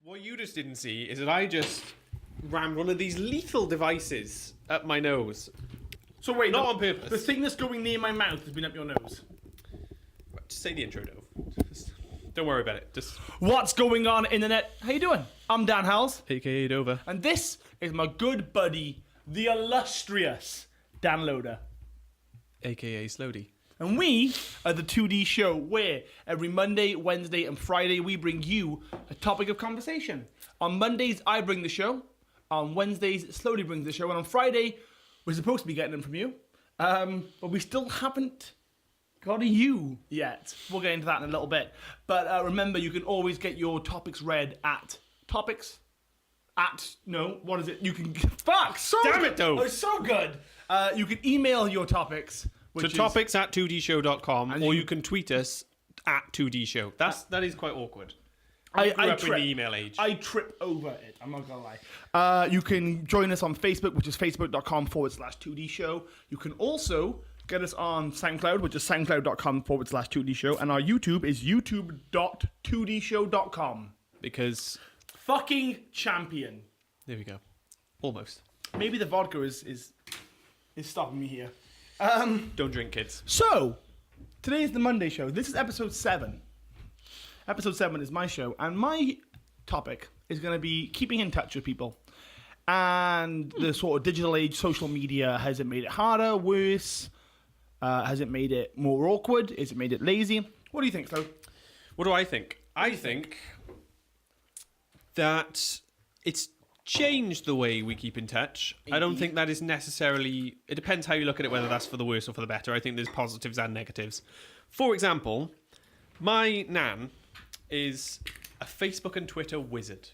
What you just didn't see is that I just rammed one of these lethal devices up my nose. So wait, Not on purpose. The thing that's going near my mouth has been up your nose. Just say the intro, Dove. Don't worry about it. Just What's going on, internet? How you doing? I'm Dan Howles, AKA Dover. and this is my good buddy, the illustrious Dan Loder. AKA Slody. And we are the 2D Show, where every Monday, Wednesday, and Friday we bring you a topic of conversation. On Mondays, I bring the show. On Wednesdays, Slowly brings the show. And on Friday, we're supposed to be getting them from you. But we still haven't got a you yet. We'll get into that in a little bit. But remember, you can always get your topics read at topics. You can... Fuck! So Damn good. it, Dove. Oh, it's so good. You can email your topics. To Which is, topics at 2dshow.com, And or you- you can tweet us at 2D Show. That is quite awkward. I grew up in trip. the email age. I trip over it. I'm not gonna lie. You can join us on Facebook, which is facebook.com/2D Show. You can also get us on SoundCloud, which is soundcloud.com/2D Show, and our YouTube is youtube.2dshow.com. Because Fucking champion. there we go. Almost. Maybe the vodka is stopping me here. Don't drink, kids. So today is the Monday show. This is episode 7. Episode 7 is my show, and my topic is going to be keeping in touch with people. And the sort of digital age, social media, has it made it harder, worse? Has it made it more awkward? Has it made it lazy? What do you think, Flo? What do I think? I think that it's changed the way we keep in touch. I don't think that is necessarily... It depends how you look at it, whether that's for the worse or for the better. I think there's positives and negatives. For example, my nan is a Facebook and Twitter wizard.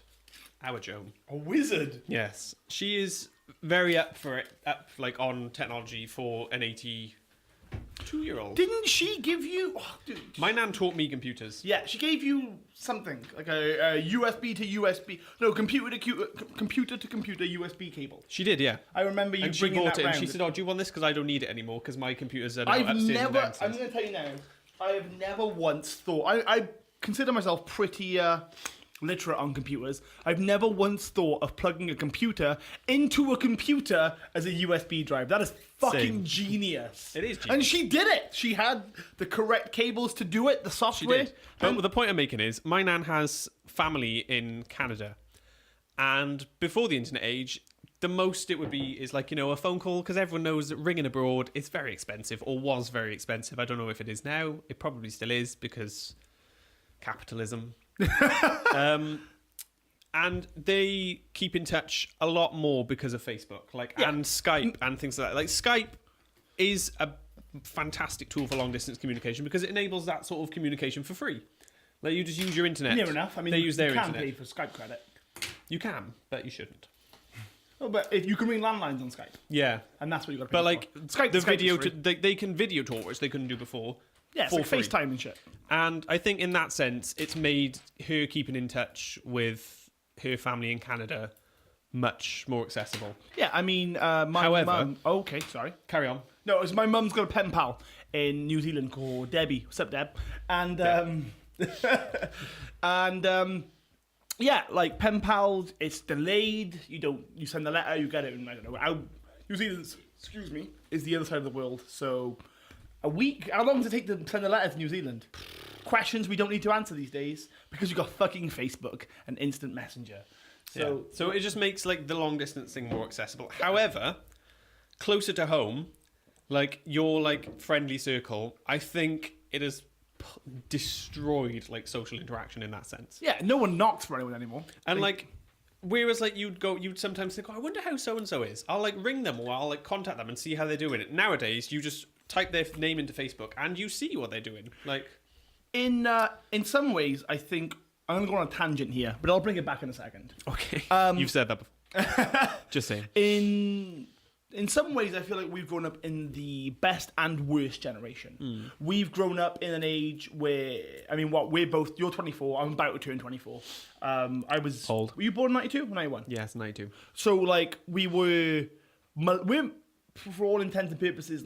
Our Joan. A wizard. Yes. She is very up for it, on technology for an 82-year-old. Didn't she give you... Oh, dude. My nan taught me computers. Yeah, she gave you something, like a USB to USB... No, computer to computer USB cable. She did, yeah. I remember you And she bringing bought that it, and round. she said, "Oh, do you want this? Because I don't need it anymore. Because my computers are now I've upstairs and never... I'm downstairs." going to tell you now. I have never once thought... I consider myself pretty literate on computers. I've never once thought of plugging a computer into a computer as a USB drive. That is fucking Same. genius. It is genius. And she did it. She had the correct cables to do it, the She software. did. But the point I'm making is, my nan has family in Canada, and before the internet age, the most it would be is a phone call, because everyone knows that ringing abroad is very expensive, or was very expensive. I don't know if it is now. It probably still is, because capitalism. And they keep in touch a lot more because of Facebook, and Skype and things like that. Like, Skype is a fantastic tool for long distance communication because it enables that sort of communication for free. Like, you just use your internet. Near enough. I mean, they use their you can internet. pay for Skype credit. You can, but you shouldn't. Oh, but if you can ring landlines on Skype, Yeah, and that's what you got to pay but for. Skype, the Skype video, is free. they can video talk, which they couldn't do before. Yeah, it's for like free. FaceTime and shit. And I think in that sense, it's made her keeping in touch with her family in Canada much more accessible. Yeah, I mean, my However- mum... Oh, okay, sorry. Carry on. No, it's my mum's got a pen pal in New Zealand called Debbie. What's up, Deb? And, yeah, like pen pals, it's delayed. You send the letter, you get it in, I don't know. New Zealand, excuse me, is the other side of the world. So a week, how long does it take to send a letter to New Zealand? Questions we don't need to answer these days because you've got fucking Facebook and instant messenger. So it just makes the long distance thing more accessible. However, closer to home, your friendly circle, I think it has destroyed social interaction in that sense. Yeah, no one knocks for anyone anymore. And whereas you'd sometimes think, "Oh, I wonder how so and so is." I'll ring them, or I'll contact them and see how they're doing it. Nowadays, you just type their name into Facebook and you see what they're doing. In some ways, I think I'm going to go on a tangent here, but I'll bring it back in a second. Okay, you've said that before. Just saying. In some ways, I feel like we've grown up in the best and worst generation. We've grown up in an age where, we're both, you're 24, I'm about to turn 24. I was... Old. Were you born in 92 or 91? Yes, 92. So, we're, for all intents and purposes,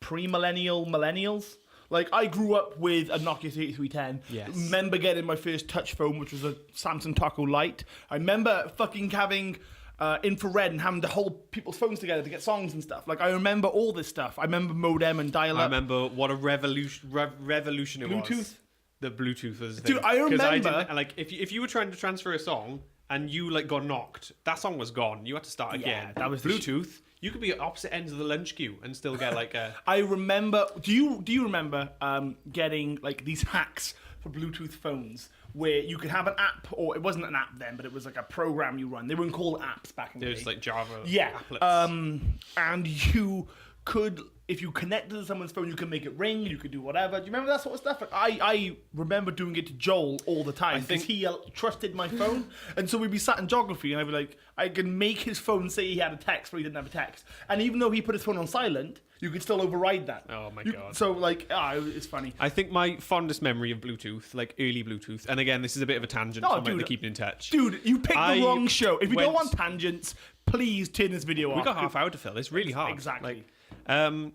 pre-millennial millennials. Like, I grew up with a Nokia 3310. Yes. Remember getting my first touch phone, which was a Samsung Taco Lite. I remember fucking having infrared and having to hold people's phones together to get songs and stuff. Like, I remember all this stuff. I remember modem and dial-up. I remember what a revolution it was. Bluetooth? The Bluetooth was the Dude, thing. I 'Cause remember- like, if you were trying to transfer a song and you like got knocked, that song was gone. You had to start again. that was the Bluetooth. You could be at opposite ends of the lunch queue and still get like a. I remember. Do you remember getting like these hacks for Bluetooth phones where you could have an app, or it wasn't an app then, but it was like a program you run. They weren't called apps back in the day. It was like Java. Yeah. Applets. And you could, if you connected to someone's phone, you could make it ring. You could do whatever. Do you remember that sort of stuff? Like, I remember doing it to Joel all the time because he trusted my phone, and so we'd be sat in geography, and I'd be like, I could make his phone say he had a text, but he didn't have a text, and even though he put his phone on silent, you could still override that. Oh my God. So like, it's funny. I think my fondest memory of Bluetooth, like early Bluetooth, and again, this is a bit of a tangent from like the keeping in touch. Dude, you picked the wrong show. If you don't want tangents, please turn this video off. We got half hour to fill. It's really hard. Exactly. Like,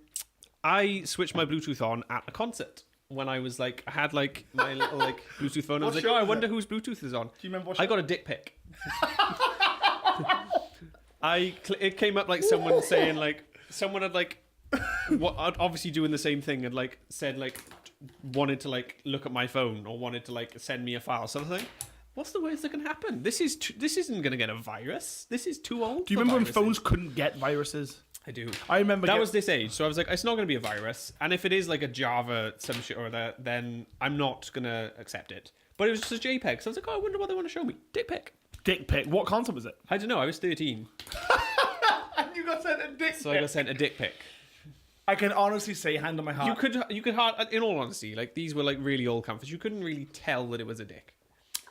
I switched my Bluetooth on at a concert when I was like, I had like my little like Bluetooth phone. I was What like, show I was wonder it? whose Bluetooth is on. Do you remember what I show? got a dick pic. It came up like someone saying like someone had like obviously doing the same thing and like said like wanted to like look at my phone or wanted to like send me a file. So I was like, what's the worst that can happen? This isn't gonna get a virus. This is too old. Do you remember when phones couldn't get viruses? I do. I remember that was this age, so I was like, it's not going to be a virus, and if it is like a Java some shit or that, then I'm not going to accept it. But it was just a JPEG, so I was like, oh, I wonder what they want to show me. Dick pic. Dick pic. What console was it? I don't know. I was 13, And you got sent a dick so I got sent a dick pic. I can honestly say, hand on my heart. You could hard, in all honesty, like these were like really old comforts. You couldn't really tell that it was a dick,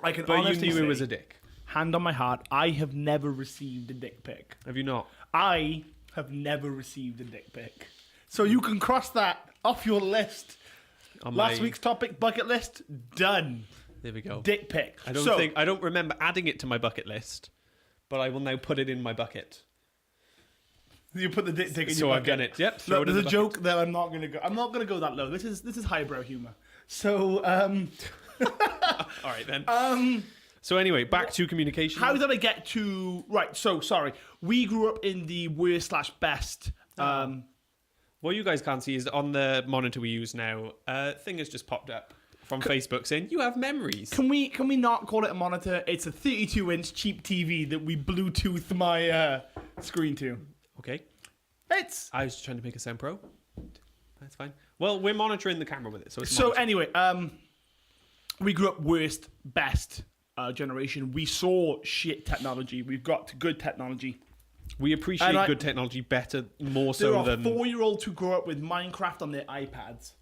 I can but you honestly knew say, it was a dick. hand on my heart, I have never received a dick pic. Have you not? I have never received a dick pic. So you can cross that off your list. On Last my- week's topic, bucket list, done. There we go. Dick pic. I don't remember adding it to my bucket list, but I will now put it in my bucket. You put the dick pic in So your I've bucket. done it. Yep. throw Look, it in there's a the joke that I'm not gonna go. I'm not gonna go that low. This is highbrow humor. So All right then. So anyway, back to communication. how did I get to right? So sorry. We grew up in the worst/best. What you guys can't see is that on the monitor we use now, a thing has just popped up from Facebook saying you have memories. Can we not call it a monitor? It's a 32-inch cheap TV that we Bluetooth my screen to. Okay. It's I was just trying to make it sound pro. That's fine. Well, we're monitoring the camera with it, so it's so monitored. anyway. We grew up worst best generation. We saw shit technology. We've got to good technology. We appreciate and good technology better, more There so are than 4-year-olds who grow up with Minecraft on their iPads.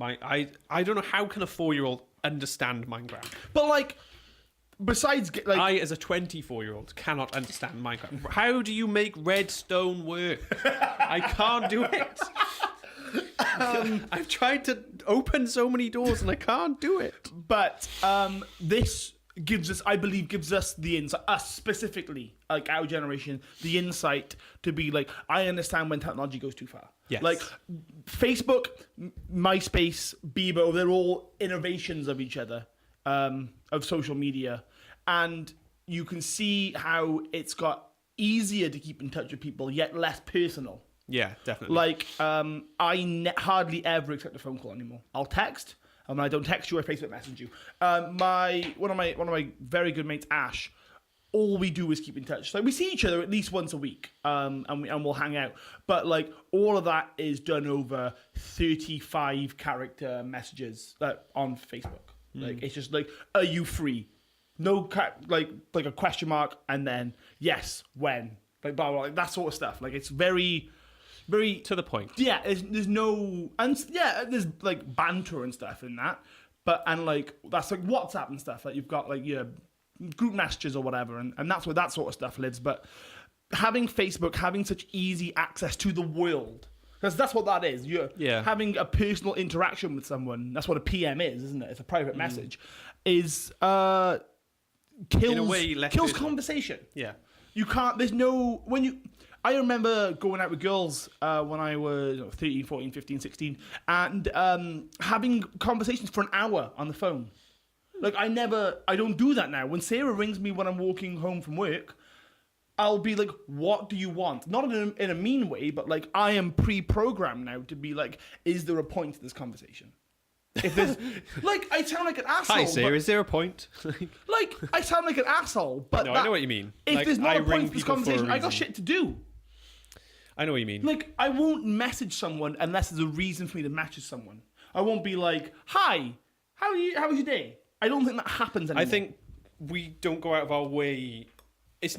I don't know how can a 4-year-old understand Minecraft. But like, besides like, I, as a 24-year-old, cannot understand Minecraft. How do you make redstone work? I can't do it. I've tried to open so many doors and I can't do it. but this I believe gives us the insight, us specifically, like our generation, the insight to be like, I understand when technology goes too far. Yes. Like Facebook, MySpace, Bebo, they're all innovations of each other, of social media. And you can see how it's got easier to keep in touch with people, yet less personal. Yeah, definitely. Like, I hardly ever accept a phone call anymore. I'll text, and when I don't text you, I Facebook message you. One of my very good mates, Ash, all we do is keep in touch. So we see each other at least once a week, and we'll hang out. But like, all of that is done over 35 character messages on Facebook. Like, it's just like, are you free? No, like a question mark, and then yes, when, like blah blah, like that sort of stuff. Like, it's very to the point. Yeah, there's no, and yeah, there's like banter and stuff in that, and like that's like WhatsApp and stuff. Like, you've got like your group messages or whatever, and that's where that sort of stuff lives. But having Facebook, having such easy access to the world, because that's what that is. You're having a personal interaction with someone. That's what a PM is, isn't it? It's a private message. Is kills In a way, less kills personal. conversation. Yeah. You can't. There's no when you. I remember going out with girls when I was 13, 14, 15, 16, and having conversations for an hour on the phone. Like, I don't do that now. When Sarah rings me when I'm walking home from work, I'll be like, what do you want? Not in a mean way, but like, I am pre-programmed now to be like, is there a point to this conversation? If there's, like, I sound like an asshole. Hi, Sarah, is there a point? Like, I sound like an asshole, but No, I know what you mean. If Like, there's not I a point ring to this people for a conversation, I got reason. shit to do. I know what you mean. Like, I won't message someone unless there's a reason for me to message someone. I won't be like, hi, how was your day? I don't think that happens anymore. I think we don't go out of our way.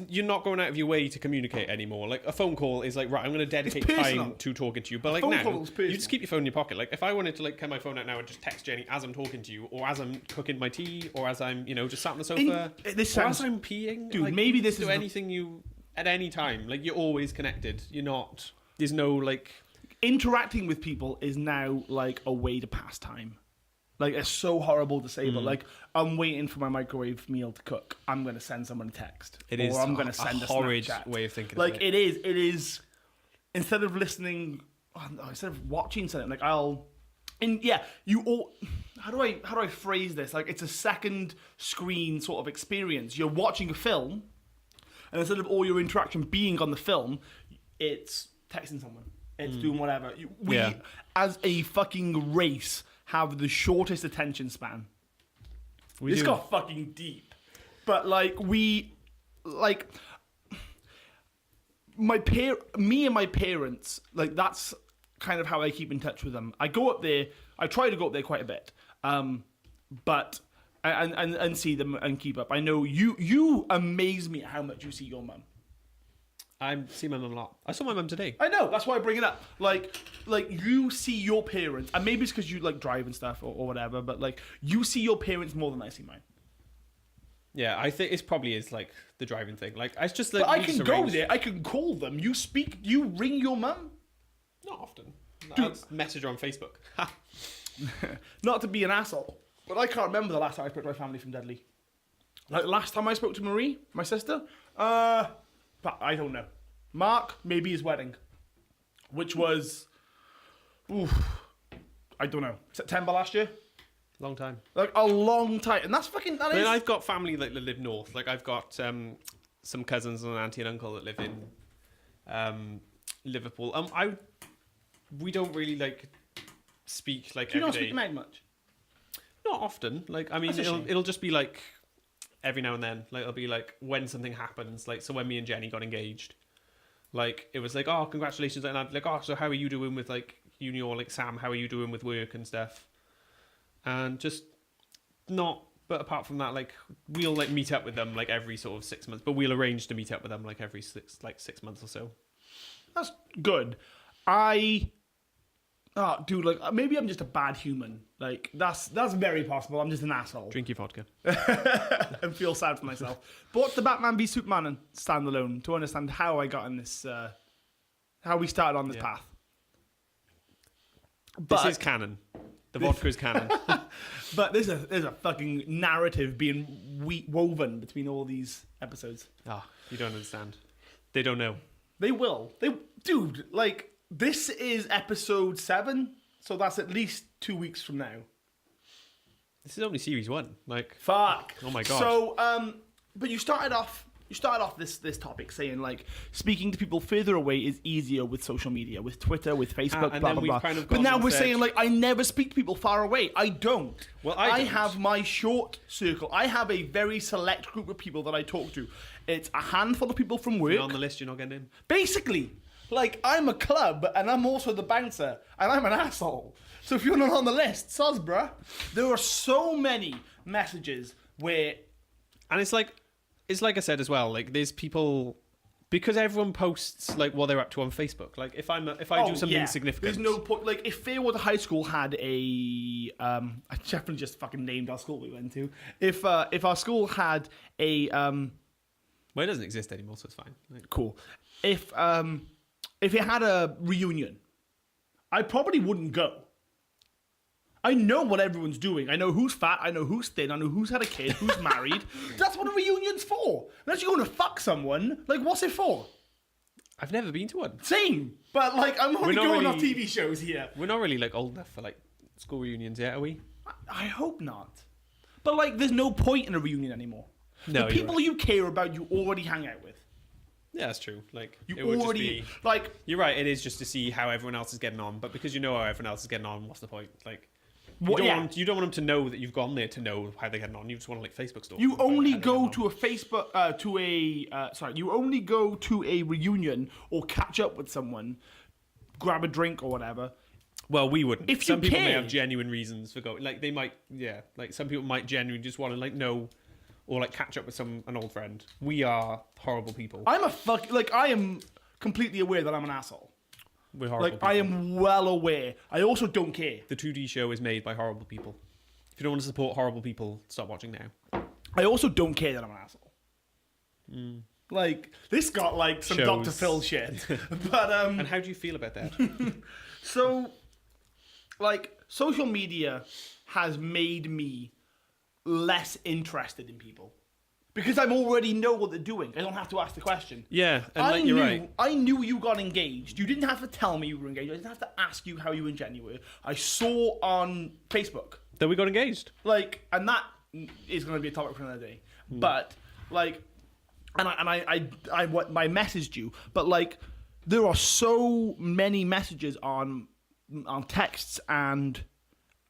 You're not going out of your way to communicate anymore. Like, a phone call is like, right, I'm going to dedicate personal. time to talking to you. But like phone now, call is personal. you just keep your phone in your pocket. Like, if I wanted to like get my phone out now and just text Jenny as I'm talking to you, or as I'm cooking my tea, or as I'm, just sat on the sofa, this or sounds- as I'm peeing, Dude, like, maybe you this can is do the- anything you at any time. Like, you're always connected. You're not. There's no like. interacting with people is now like a way to pass time. Like, it's so horrible to say, but like, I'm waiting for my microwave meal to cook. I'm going to send someone a text. It is or I'm going to send a horrid Snapchat. way of thinking. Like, of it is, instead of listening, instead of watching something, like, how do I phrase this? Like, it's a second screen sort of experience. You're watching a film, and instead of all your interaction being on the film, it's texting someone. It's doing whatever. We, as a fucking race, have the shortest attention span. This do. got fucking deep. But, like, me and my parents, like, that's kind of how I keep in touch with them. I go up there, I try to go up there quite a bit, but and see them and keep up. I know you amaze me at how much you see your mum. I see my mum a lot. I saw my mum today. I know, that's why I bring it up. Like you see your parents, and maybe it's because you like drive and stuff or whatever, but like you see your parents more than I see mine. Yeah, I think it probably is like the driving thing. Like, it's just like. But I we can just go arrange- there, I can call them. You ring your mum? Not often. I'll just message her on Facebook. Not to be an asshole, but I can't remember the last time I spoke to my family from Dudley. Like, last time I spoke to Marie, my sister, but I don't know. Mark, maybe his wedding, which was, I don't know, September last year. Long time. Like, a long time, and that's fucking. But then I've got family that live north. Like, I've got some cousins and an auntie and uncle that live in Liverpool. We don't really like speak like Do you every not day. speak to Meg much? Not often. Like, I mean, That's a shame. it'll just be like every now and then. Like, it'll be like when something happens. Like, so when me and Jenny got engaged, like, it was like, oh, congratulations, and I'd be like, oh, so how are you doing with like uni, or like Sam, how are you doing with work and stuff? And just not. But apart from that, like, we'll like meet up with them like every sort of 6 months. But we'll arrange to meet up with them like every 6 months or so. That's good. Dude, like, maybe I'm just a bad human. Like, that's very possible. I'm just an asshole. Drink your vodka. And feel sad for myself. But what's the Batman v Superman and standalone to understand how I got in this, how we started on this path? This is canon. The vodka is canon. But there's a fucking narrative being woven between all these episodes. Ah, you don't understand. They don't know. They will. Dude, like, this is episode 7, so that's at least 2 weeks from now. This is only series 1. Like, Fuck. Oh my God. So, but you started off this topic saying, like, speaking to people further away is easier with social media, with Twitter, with Facebook, and blah then blah we've blah. kind of But gone now and we're said- saying, like, I never speak to people far away. I don't. Well, I don't. have my short circle. I have a very select group of people that I talk to. It's a handful of people from work. you're on the list, you're not getting in. Basically, like, I'm a club, and I'm also the bouncer, and I'm an asshole. So if you're not on the list, soz, bruh. There are so many messages where... And it's like I said as well, like, there's people, because everyone posts like what they're up to on Facebook. Like, if I do something significant, there's no point. Like, if Fairwater High School had a... I definitely just fucking named our school we went to. If our school had a... well, it doesn't exist anymore, so it's fine. Like, Cool. If it had a reunion, I probably wouldn't go. I know what everyone's doing. I know who's fat. I know who's thin. I know who's had a kid, who's married. That's what a reunion's for. Unless you're going to fuck someone, like, what's it for? I've never been to one. Same, but like I'm only not going off really- TV shows here. We're not really like old enough for like school reunions yet, are we? I hope not. But like, there's no point in a reunion anymore. No, the you're people right. you care about, you already hang out with. Yeah, that's true. Like You it would already just be. like. You're right. It is just to see how everyone else is getting on, but because you know how everyone else is getting on, what's the point? Like, What, yeah. you don't want them to know that you've gone there to know how they're getting on. You just want to like Facebook stalk. You them, find only out how they're go getting to a Facebook you only go to a reunion or catch up with someone, grab a drink or whatever. on. Well, we wouldn't. If Some you people may care. have genuine reasons for going. Like they might, yeah. Like some people might genuinely just want to like know, or like catch up with an old friend. We are horrible people. I am completely aware that I'm an asshole. We're horrible. Like I am well aware. I also don't care. The 2D show is made by horrible people. If you don't want to support horrible people, stop watching now. I also don't care that I'm an asshole. Like this got like some Shows. Dr. Phil shit, but And how do you feel about that? so like social media has made me less interested in people because I already know what they're doing. I don't have to ask the question. Yeah, and like you're right. I knew you got engaged. You didn't have to tell me you were engaged. I didn't have to ask you how you and Jenny were. I saw on Facebook. That we got engaged. Like, and that is going to be a topic for another day. But like, and I messaged you, but like, there are so many messages on texts and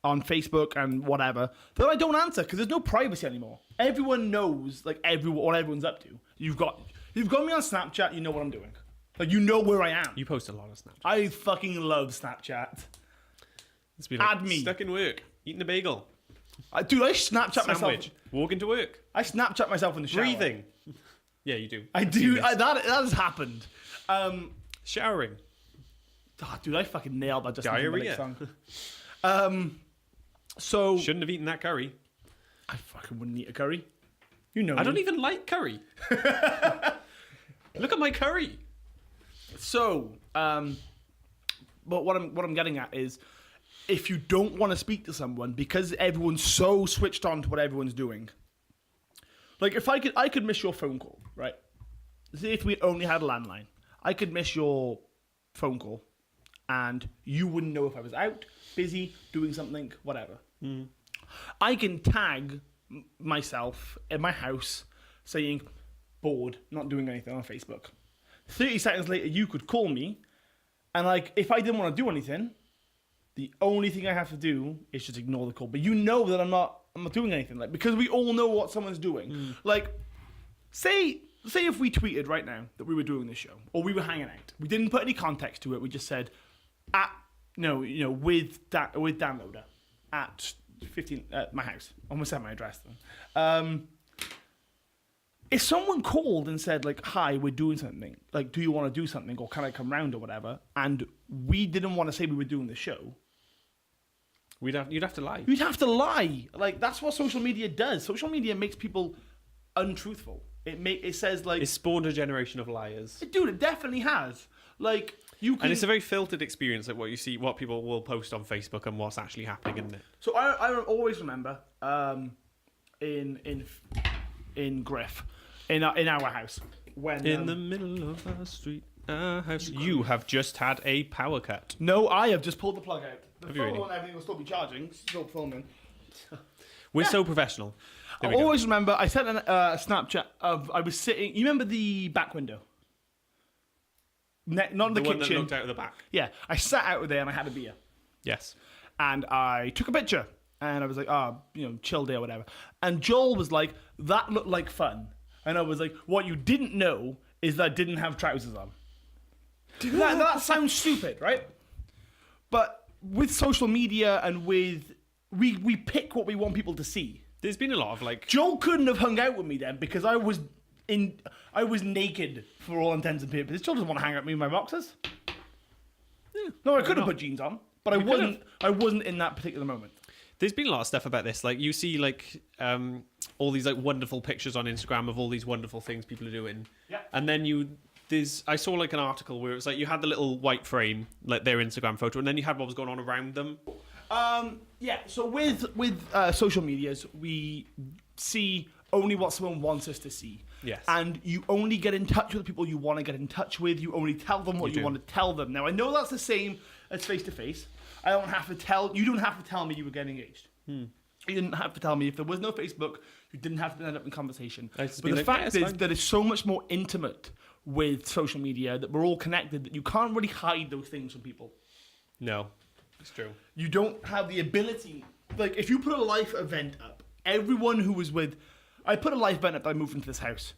on Facebook and whatever that I don't answer because there's no privacy anymore. Everyone knows like what everyone's up to. You've got me on Snapchat. You know what I'm doing. Like you know where I am. You post a lot of Snapchat. I fucking love Snapchat. It's been like, Add me. stuck in work, eating a bagel, Dude, I Snapchat myself. sandwich, walking to work, I Snapchat myself in the shower. breathing. Yeah, you do. I I've do. seen this. That has happened. Showering. Dude, I fucking nailed that. Justin Diarrhea. Timberlake song. So Shouldn't have eaten that curry. I fucking wouldn't eat a curry. You know. I don't me. even like curry. Look at my curry. So, but what I'm getting at is, if you don't want to speak to someone because everyone's so switched on to what everyone's doing, like if I could miss your phone call, right? Say if we only had a landline, I could miss your phone call, and you wouldn't know if I was out, busy, doing something, whatever. I can tag myself in my house saying bored, not doing anything on Facebook. 30 seconds later, you could call me, and like if I didn't want to do anything, the only thing I have to do is just ignore the call. But you know that I'm not doing anything, like because we all know what someone's doing. Like, say if we tweeted right now that we were doing this show or we were hanging out, we didn't put any context to it. We just said with Dan Loder at 15 at my house. Almost said my address then. If someone called and said like, "Hi, we're doing something. Like, do you want to do something, or can I come round or whatever?" and we didn't want to say we were doing the show, You'd have to lie. you'd have to lie. Like that's what social media does. Social media makes people untruthful. It says like, It's spawned a generation of liars. dude, it definitely has. Like you can. And it's a very filtered experience, like what you see, what people will post on Facebook, and what's actually happening in it. So I always remember in Griff in our house when In the middle of our street, our house. You have just had a power cut. no, I have just pulled the plug out. The Have you phone really? and everything will still be charging. Still filming. We're so professional. There I we go. always remember I sent a Snapchat of I was sitting. You remember the back window? Not in the The one that kitchen. looked out of the back. Yeah, I sat out there and I had a beer. Yes. And I took a picture. And I was like, chill day or whatever. And Joel was like, that looked like fun. And I was like, what you didn't know is that I didn't have trousers on. that sounds stupid, right? But with social media and with... We pick what we want people to see. There's been a lot of like... Joel couldn't have hung out with me then because I was naked for all intents and purposes. Joel doesn't want to hang out with me in my boxers. No, I could have put jeans on, but I wasn't in that particular moment. There's been a lot of stuff about this. Like you see, like all these like wonderful pictures on Instagram of all these wonderful things people are doing. Yeah. And then I saw like an article where it was like you had the little white frame, like their Instagram photo, and then you had what was going on around them. So with social medias, we see only what someone wants us to see. Yes. And you only get in touch with the people you want to get in touch with. You only tell them what you want to tell them. Now, I know that's the same as face-to-face. You don't have to tell me you were getting engaged. You didn't have to tell me. If there was no Facebook, you didn't have to end up in conversation. But the fact is that it's so much more intimate with social media, that we're all connected, that you can't really hide those things from people. No, it's true. You don't have the ability. Like, if you put a life event up, everyone who was with... I put a life event up that I moved into this house.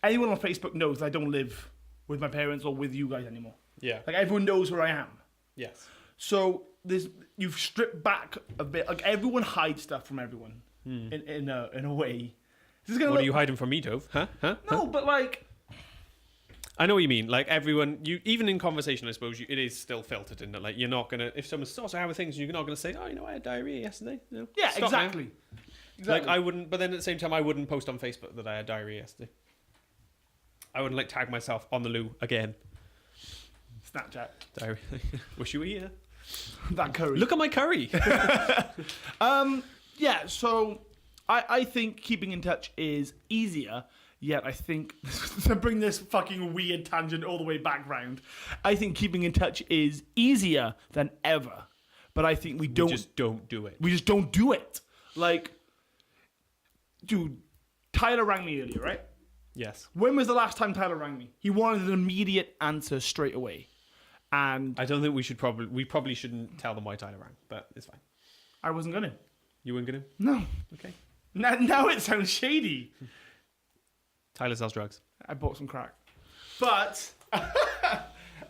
Anyone on Facebook knows that I don't live with my parents or with you guys anymore. Yeah. Like, everyone knows where I am. Yes. So you've stripped back a bit. Like, everyone hides stuff from everyone in a way. What are you hiding from me, Dove? Huh? No, but like... I know what you mean. Like, everyone, even in conversation, I suppose, it is still filtered in that. Like, you're not going to... If someone starts to have things, you're not going to say, oh, I had diarrhea yesterday. No, yeah, stop exactly. Now. Like, I wouldn't... But then at the same time, I wouldn't post on Facebook that I had diarrhea yesterday. I wouldn't, like, tag myself on the loo again. Snapchat. Diarrhea. Wish you were here. That curry. Look at my curry. Yeah, so I think keeping in touch is easier, yet I think, to bring this fucking weird tangent all the way back round, I think keeping in touch is easier than ever. But I think we just don't do it. We just don't do it. Like, dude, Tyler rang me earlier, right? Yes. When was the last time Tyler rang me? He wanted an immediate answer straight away. And I don't think we probably shouldn't tell them why Tyler rang, but it's fine. I wasn't going to. You weren't going to? No. Okay. Now it sounds shady. Tyler sells drugs. I bought some crack. But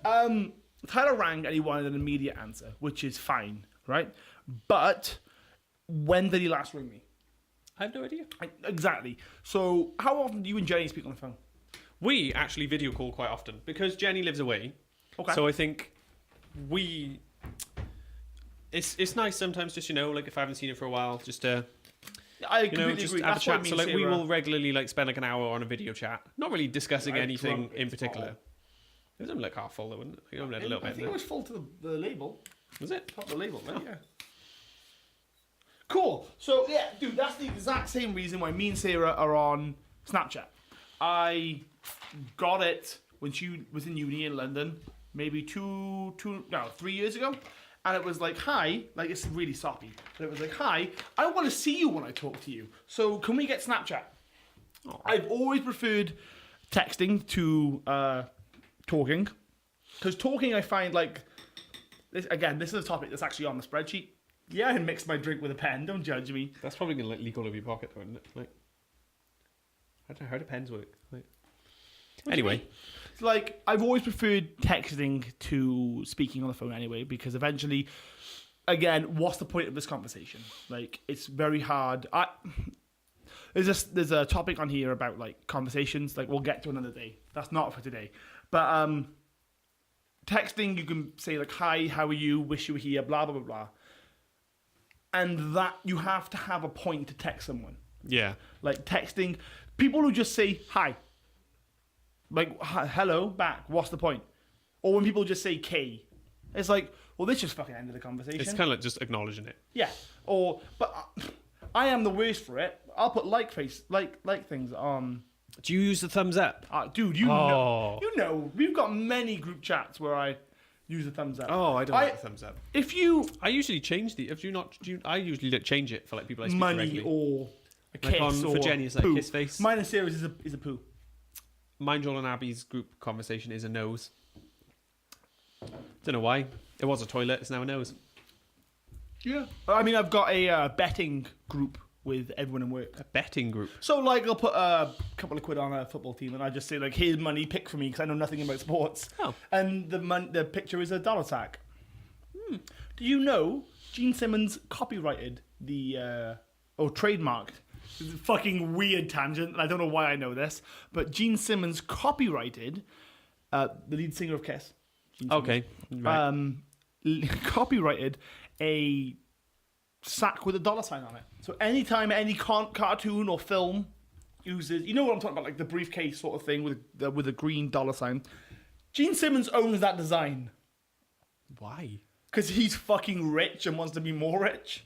Tyler rang and he wanted an immediate answer, which is fine, right? But when did he last ring me? I have no idea. Exactly. So how often do you and Jenny speak on the phone? We actually video call quite often because Jenny lives away. Okay. So I think it's nice sometimes just, like if I haven't seen her for a while, just to I completely just agree. have That's a what chat. I mean, So like we Sarah. will regularly like spend like an hour on a video chat, not really discussing anything drunk in it's particular. all. It was only like half full though, wasn't it? I only had a little I bit. think it was full to the label. Was it? Top of the label, right? Oh. Yeah. Cool. So yeah, dude, that's the exact same reason why me and Sarah are on Snapchat. I got it when she was in uni in London, maybe 3 years ago. And it was like, hi, like it's really soppy. But it was like, hi, I want to see you when I talk to you. So can we get Snapchat? Oh. I've always preferred texting to talking. Because talking I find like, this is a topic that's actually on the spreadsheet. Yeah, I mixed my drink with a pen, don't judge me. That's probably gonna like leak all over your pocket though, isn't it? Like, I don't know, how do pens work? Like, anyway. Like, I've always preferred texting to speaking on the phone anyway, because eventually, again, what's the point of this conversation? Like, it's very hard. There's a topic on here about, like, conversations. Like, we'll get to another day. That's not for today. But texting, you can say, like, hi, how are you? Wish you were here, blah, blah, blah, blah. And that, you have to have a point to text someone. Yeah. Like, texting, people who just say hi. Like, hello, back, what's the point? Or when people just say K. It's like, well, this just fucking ended the conversation. It's kind of like just acknowledging it. Yeah. But I am the worst for it. I'll put like things on. Do you use the thumbs up? Dude, you know, we've got many group chats where I use the thumbs up. Oh, I don't like the thumbs up. I usually change I usually don't change it for like people I speak money regularly. or a kiss Like or for Jenny, it's like poo. kiss face. Mine and Sarah's is a poo. Mine, Joel and Abby's group conversation is a nose. Don't know why. It was a toilet. It's now a nose. Yeah. I mean, I've got a betting group with everyone in work. A betting group. So, like, I'll put a couple of quid on a football team, and I just say, like, here's money, pick for me, because I know nothing about sports. Oh. And the picture is a dollar sack. Do you know Gene Simmons copyrighted or trademarked? It's a fucking weird tangent, and I don't know why I know this, but Gene Simmons copyrighted the lead singer of Kiss. Okay. Right. Copyrighted a sack with a dollar sign on it. So anytime any cartoon or film uses, you know what I'm talking about, like the briefcase sort of thing with a green dollar sign. Gene Simmons owns that design Why? because he's fucking rich and wants to be more rich.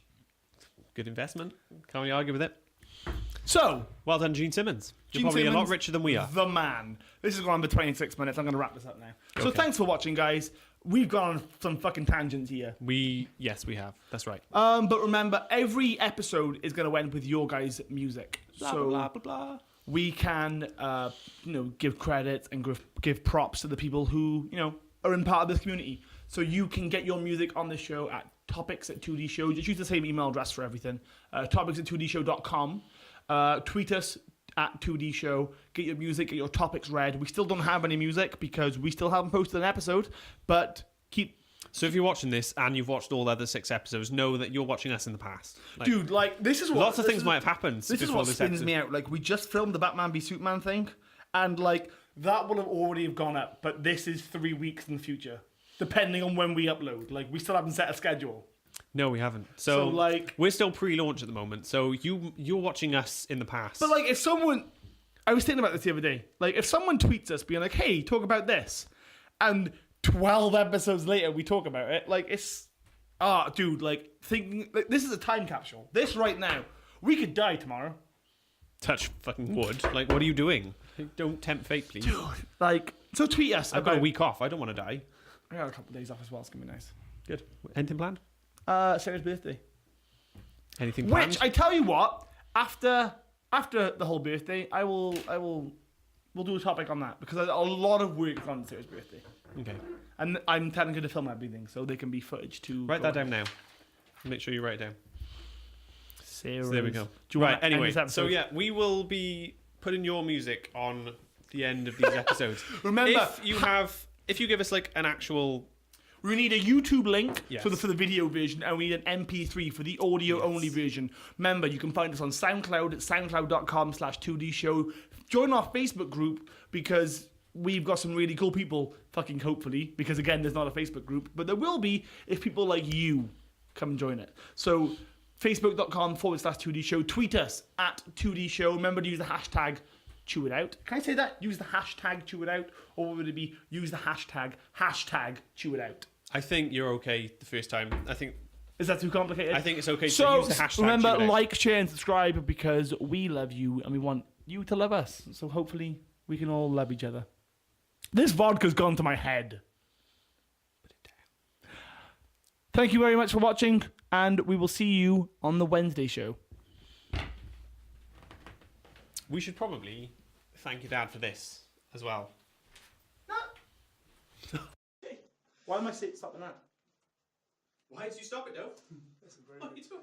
Good investment. Can't really argue with it. So, Well done, Gene Simmons. You're Gene probably a lot Simmons, richer than we are. The man. This has gone on for 26 minutes. I'm going to wrap this up now. So Okay. thanks for watching, guys. We've gone on some fucking tangents here. Yes, we have. That's right. But remember, every episode is going to end with your guys' music. Blah, so blah, blah, blah. we can, give credit and give props to the people who, are in part of this community. So you can get your music on the show at topics@2D Show. Just use the same email address for everything. Topics@2dshow.com. Tweet us at 2D Show. Get your music, get your topics read. We still don't have any music because we still haven't posted an episode, but So if you're watching this and you've watched all the other 6 episodes, know that you're watching us in the past. dude, this is what Lots of things might have happened This is before what this spins episode. me out. We just filmed the Batman v Superman thing, and that will have already have gone up, but this is 3 weeks in the future, depending on when we upload. We still haven't set a schedule. No, we haven't. So we're still pre-launch at the moment. So you're watching us in the past. But if someone, I was thinking about this the other day. If someone tweets us being like, "Hey, talk about this," and 12 episodes later we talk about it, it's, dude, thinking this is a time capsule. This right now, we could die tomorrow. Touch fucking wood. What are you doing? Don't tempt fate, please. Dude, so tweet us. I've got a week off. I don't want to die. I got a couple of days off as well. It's gonna be nice. Good. Anything planned? Sarah's birthday. Anything planned? Which I tell you what, after the whole birthday, we'll do a topic on that because a lot of work on Sarah's birthday, Okay. and I'm technically going to film everything so there can be footage to Write that down now. Make sure you write it down. Sarah's. So there we go. Do you want to end Anyway, this episode? so yeah, we will be putting your music on the end of these episodes. Remember, if you give us an actual. we need a YouTube link Yes. for the video version, and we need an MP3 for the audio-only version. Remember, you can find us on SoundCloud at soundcloud.com/2D Show. Join our Facebook group because we've got some really cool people, fucking hopefully, because again, there's not a Facebook group, but there will be if people like you come and join it. So, facebook.com/2D Show. Tweet us at 2D Show. Remember to use the hashtag Chew It Out. Can I say that? Use the hashtag Chew It Out, or would it be use the hashtag Chew It Out? I think you're okay the first time. Is that too complicated? I think it's okay to So use the hashtag. remember, Chew It Out. like, share, and subscribe because we love you and we want you to love us. So hopefully we can all love each other. This vodka's gone to my head. Thank you very much for watching, and we will see you on the Wednesday show. We should probably thank your dad for this as well. Why am I stopping that? Why did you stop it, though? What are you doing?